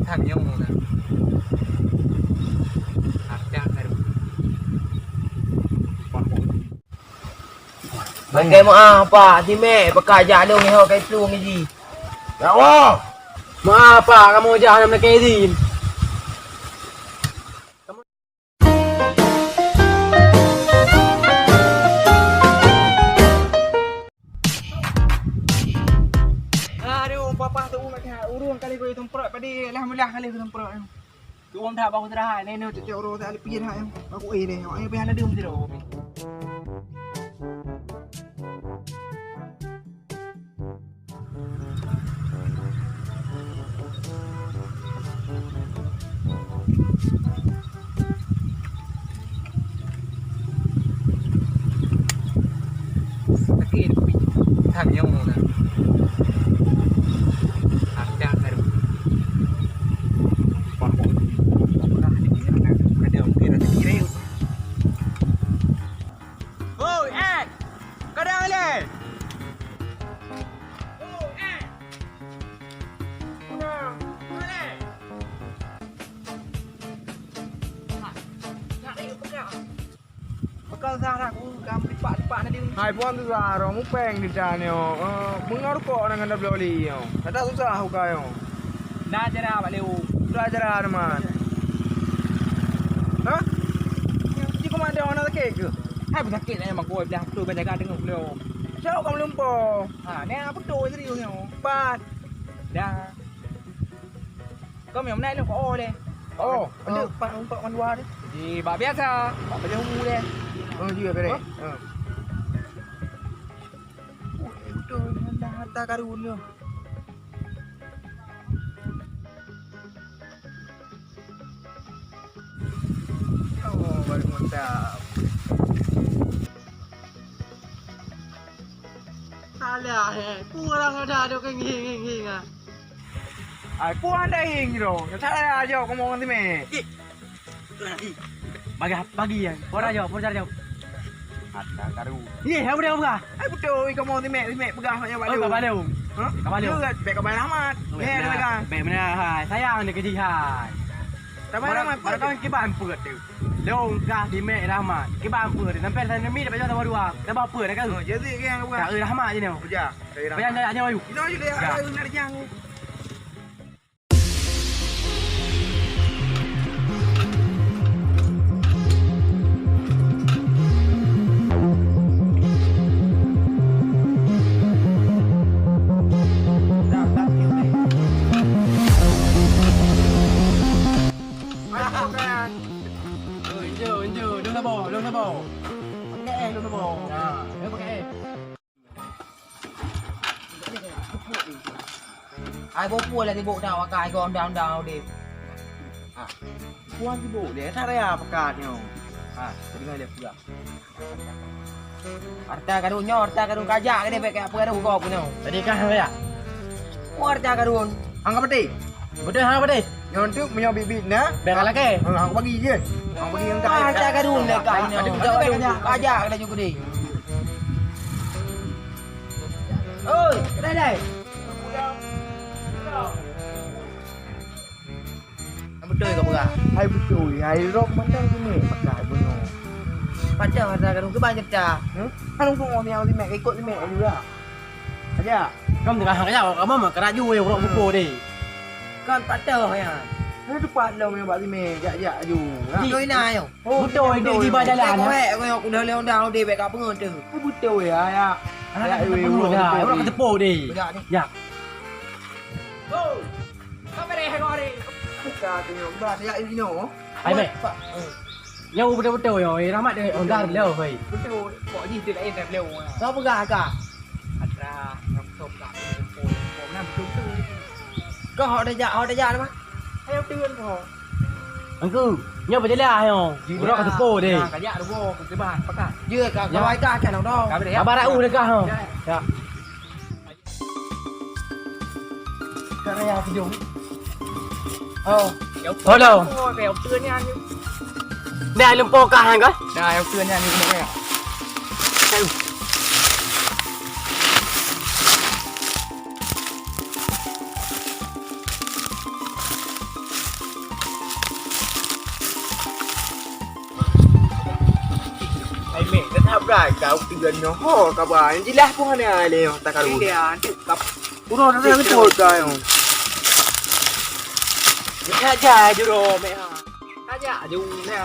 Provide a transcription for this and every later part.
thằng nhau nè chắc là Bagaimana di me bekerja dong ni kay tu ni. Ya Allah. Apa kamu jangan nak izin. Aduh, papa tu urung kali ko itong pro padi alhamdulillah kali ko itong pro. Tu om dah bahu terah ni ni tu urung tak pergi dah. Aku ni. Ai pian ada mesti dah. Thằng nhau nè chắc là ôi anh có đang lên Kau salah aku kamu dipak nanti. Hai puan tu Zara, mu peng di sana yo. Mengaruh kok dengan dah beli yo. Kata susah aku kayo. Dah jara balik. Sudah ajar man. Hah? Ji kau ada orang nak kek? Hai sakit ni mak kau dah tu berjaga dengan beliau. Siapa kamu lupa? Ha, ni apa tu serius ni? Pat. Dah. Kau memang naik lu kau le. Oh, ada pat untuk mandua ni. Di bab biasa, bab baju ungu le. Oh, dia bere. Betul dah harta karun ni. Oh, baru mantap. Alah kurang ada kan nging ah. Ai puan dah hing tu. Saya aja kau mau nanti me. Bagi ya. Pora jauh, pora jauh. Harta karun. Ye, apa dia apa? Ai betul kau mau nanti me pegang saya balik. Kau balik. Hah? Balik. Juga baik kau Ahmad. Ni ada pegang. Baik mana hai. Sayang ni kerja hai. Tapi Ahmad, Baru kau kiban put tu. Long kah di mek Rahmat. Kiban put. Sampai sana mi dapat jawab dua. Dah bawa put dah kan. Jadi ke yang Tak Rahmat je ni. kerja. Bayang dah ayu. Ini aja dia ada nak jang. Lông bò. Pakai lông bò. Nah, dia pakai. Ai bố pua là thì bộ nào cài còn đào đi. Puan si Bu dia tak ada pakatnya. Dengar dia pula. Harta karun kajak ke dia pakai apa ada kau punya. Tadi kan ya? Harta karun. Angkat peti. Betul ha betul. Yang tu punya bibit nah. Bang lagi. Aku bagi je. Aku bagi yang tak. Harta karun dah kau ni. Kajak dah juga deh. Oi, kedai dai. Betul ke bukan? Hai betul. Hai rok mana sini pakai punya. Padahal harta karun ke banyak dah. Kan untuk orang yang si Mek ikut si Mek juga. Aja. Kamu tengah hang kau kamu mah keraju yo rok buku deh. Kan padahal ya. Ini cepat lah punya Pak si Mek. Jak aju. Doi na yo. Betul dia di bawah jalan. Kau dah leon dah dia baik apa ngau tu. Betul ya ya. Ada dah. Orang kata po deh. Ya. Oh. Kau beri kau ni. Bukan tu yang berat ya ini no. Hai mek. Nhau betul yo. Rahmat dia on dar leo hoi. Betul. Kok ni dia lain dah leo. Kau pegah kah? Ada yang top takผมนั่นbetul tu. Có họ đây dạ đúng không? Theo tuyên của Anh cứ nhau về đây là hay không? Orang kata po deh. cả dạ đúng không? Cái bàn bắt cả. Dưa cả Dạ. vài ca cả nào đâu. Cả bên đấy. Abang rau dekat ha. Ya. Karya video. Hello. Về ông tuyên nha như. Đây lưng po cả hàng cái. Đây ông tuyên nha như thế này. pula kau tinggal nyo. Ho, kabar. Jelas pun ada le tak karu. Dia kap. Puro na betul kau. Aja juro mẹ ha. Aja ju nè.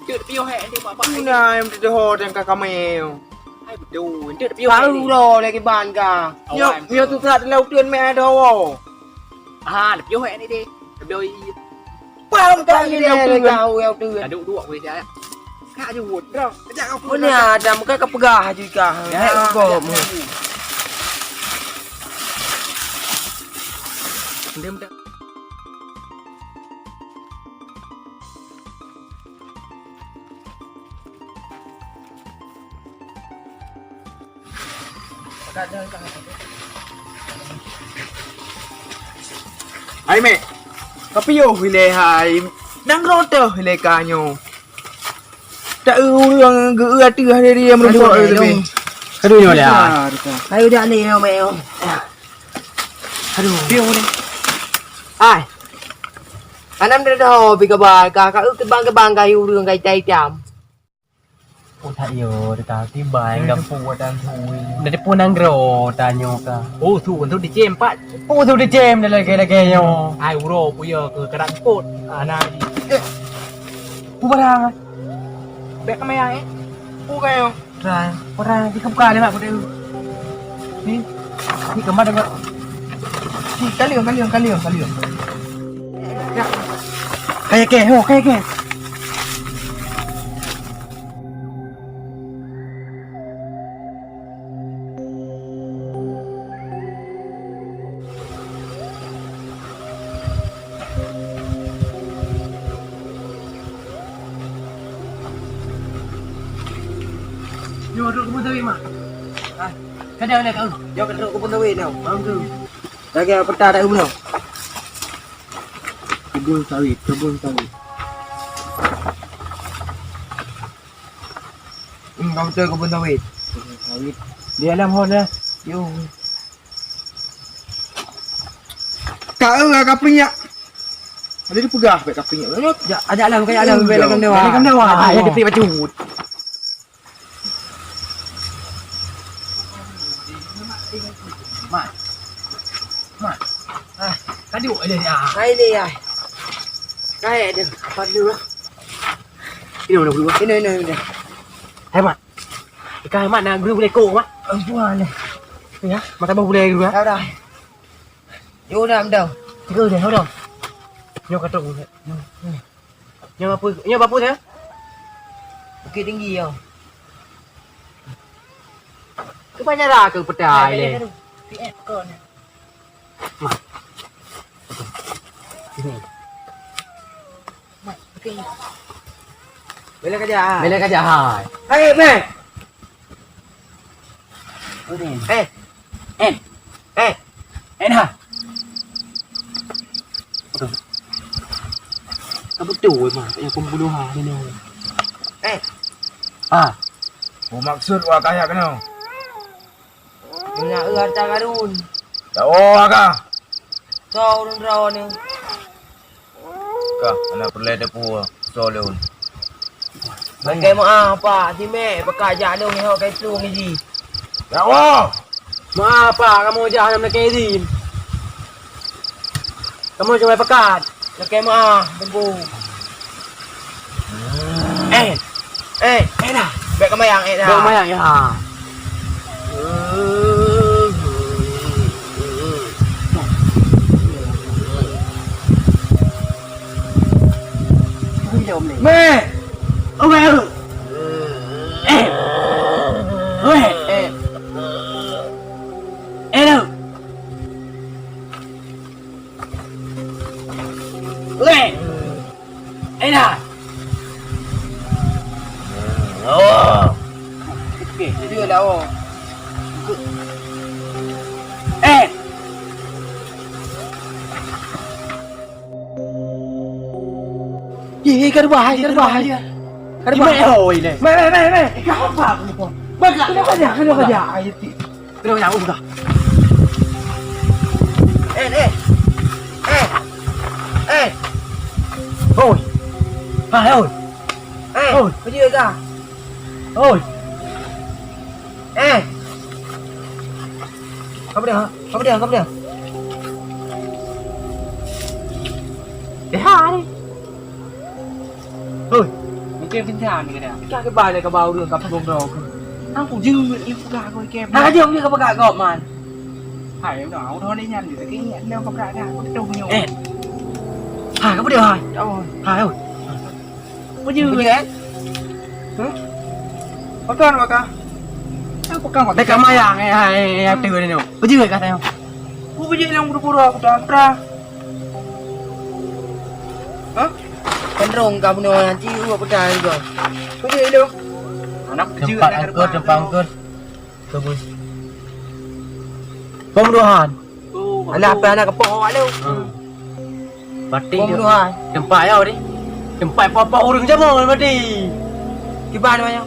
Chưa piêu hẹ đi mà bạn. Puna em tu ho dan kakak meo. Hai du, chưa piêu Baru dah lagi ban ka. Mio tu tak lau tuan me dah. À, được piêu hẹ đi đi. Đôi Pam tak ni lau tuan. Kau yang tu. là đủ đủ vậy đấy. Khá ju hụt đâu. Aja kau. Mana ada muka kau pegah juga. Hei kau. Đêm đó. Ai mẹ. Kapio hile hai. Nang rote hile kanyo. Tak urang ge atu hari dia merubah tu. Aduh ni lah. Ayo dah ni meo. Aduh. Piêu đi. Ai. Anam dah dah pergi kabar ka ke bang kayu đường kai cai jam. Ủa thầy yo, ta tí bài gặp phụ đang thui. Để phụ năng rồ ta nhô cả. Ô thủ còn thủ đi chêm pat. Ô thủ đi chêm đây là cái nhô. Ai rồ bây giờ cứ cái đạn cột à na đi. Phụ bắt hàng à? Bé cái mày ấy. Pu kayo. Ra, có ra cái không ca đấy bạn có đều. Đi. Đi cầm mắt được không? Kalian. Kayak kẻ, hồ kayak kẻ. Vô rượu của tôi mà. Cái đeo này cậu. Yo ke duduk kebun sawit tau. Faham tu. Lagi petang tak guna. Kebun sawit. Kau chơi kebun sawit. Dia làm hôn ra. Yo. Kau kapinya. Ada di pegah baik kapinya. Ada alam kaya alam bela kan dewa. Bela kan dewa. Ya dia pergi baju. Cái điệu này à? Kai đi ai. Kai ada apa dulu? Cái điều nào dulu? Ini. Hai bạn. Cái bạn nào dulu boleh kau mak? Jual ni. Ya, mata bau boleh dulu ya. Dah dah. Yo dah dah. Tiga dah, hold on. Nyo kata boleh. Nyo apa thế? Bukit tinggi yo. Cứ phải ra cứ pedai le. PS kau ni. Ini. Okey. Bela kerja. Bela kerja hai. Hai, me. Eh. En ha. Kamu tuh mah, yang pembunuhan ini. Ah, Maksud wa kaya kena. Nak harta karun. Tahu ka? Kau ron ni. Ka, ana perle de pu solun. Bagai mak apa, ti me pekerja dong hok kai tu ngi. Tahu. ma apa kamu jangan mekerin. Kamu cuma pekat. Pakai mak tembu. Dah. Baik kemayang dah. Belum banyak ya. Me. Ông mẹ ơi. Ôi. Đâu. Ôi. Nè. Dia dah. Gì cái bài cái mẹ hồi này mẹ cái không phải bác cái nó cái nhà cái nhà cũng được thôi Cái gì cả? thôi Kamu dia. Hai đi. Ôi, mình kêu thiên thà này nè. Cái bài này cái bao đường cặp gồm đồ. Ang cũng dư nguyện yêu gà coi kem. Cái gì không như các bạn gọt mà. Phải em đảo thôi đi nhăn để cái nhẫn leo không ra ra có trâu nhiều. Ê. Hai kamu dia hai. Đâu Hai ơi. có dư Cái gì vậy? đấy? Makan maka. Aku kan Đây cả mai à, ngày từ đây nào. Có gì cả thấy không? Aku biji yang buru-buru aku tantra. Hah? Kan rong kamu nih nanti gua percaya juga. Biji itu. Anak kecil Tempat angkut. Tunggu. Pembunuhan. Anak apa anak kepoh lu. Mati Pembunuhan. Tempat ya đi. Tempat apa orang jamu mati. Gimana namanya?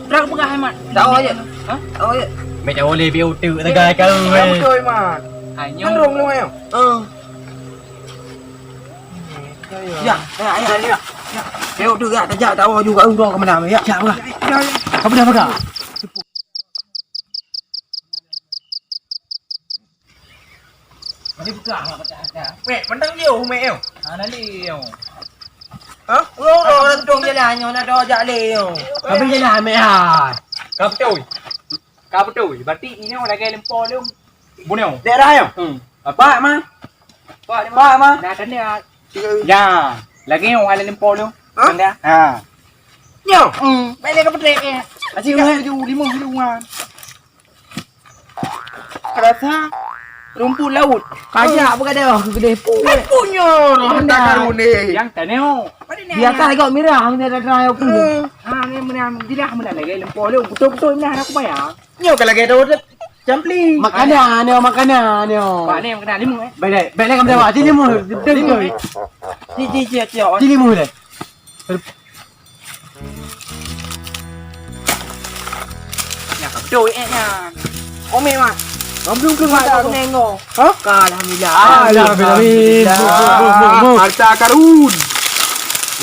Terang pegah hemat. Tahu aja. Hah? Tahu aja. Mày đâu lì biểu tự ta gai cơ Kamu mày. chơi mà. Hải Kan rong lu ayo. Ya, ya. Kêu được ya, tak tahu juga undang ke mana ya. Siapa? Kamu dah apa? Mày buka apa dah? Mẹ vẫn đang nhiều không mẹ yêu? Nó liều. Hả? Orang tung jalannya nak dah jaleo. Kau pergi lah mày à. Kau betul. Kau betul. Berarti ini orang lagi lempar lu. Bunuh. Để đây không? Apa mà? Apa mà? Dah kan dia. Ya, lagi orang lain lempar lu. Hah? Kan dia. Nhiều. Mày lên kau betul ke? Asyik hai ju 5 hidupan. Rasa rumput laut. Kaya apa kata? Gede pun. Punya harta karun ni. Yang taneo. Dia tak kau mirah, dia dah try aku. Ni menang dia menang lagi lempar lu. Betul-betul menang aku bayar. Nhiều cái là cái đâu Jumply. Makanan ni, makanan ni. Pak ni makanan 5 Baik kamu dah buat. Sini 5. Chị. Sini 5 dah. Nhà cặp đôi nha. Ôm em à. Kamu belum keluar Aku nengok. Hah? Alhamdulillah. Alhamdulillah. Harta karun.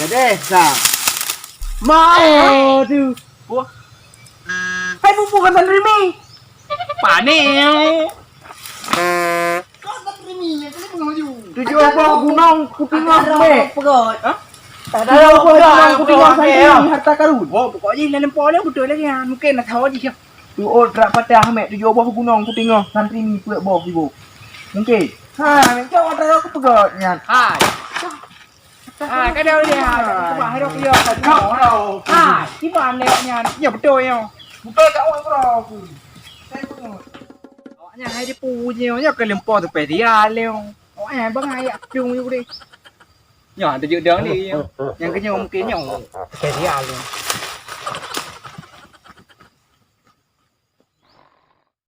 Ya desa. Mau tu. Hai bukan Tan Rimi. Pak ni. Tujuh apa gunung kutingan be. Pegot. Tujuh apa gunung kutingan sampai harta karun. Oh, pokoknya lempar dia betul lagi kan. Mungkin nak tahu aja. Tu odrak patah Ahmed tujuh buah gunung kutingan santri ni puak bawah ibu. Mungkin. Ha, macam ada aku pegot kan. Hai. Cái đâu đi hả? Các bạn hay đâu kia phải khổ đâu. Cái bạn này nhà nhập trôi không? Betul kat orang kau. Saya pun. Nhà hay đi pu nhiều nhá cái lempar tu pe dia leo. Nhà bang hay chung vô đi. Nhỏ từ dự đoán đi. Yang cái nhau mungkin nhau pe dia luôn.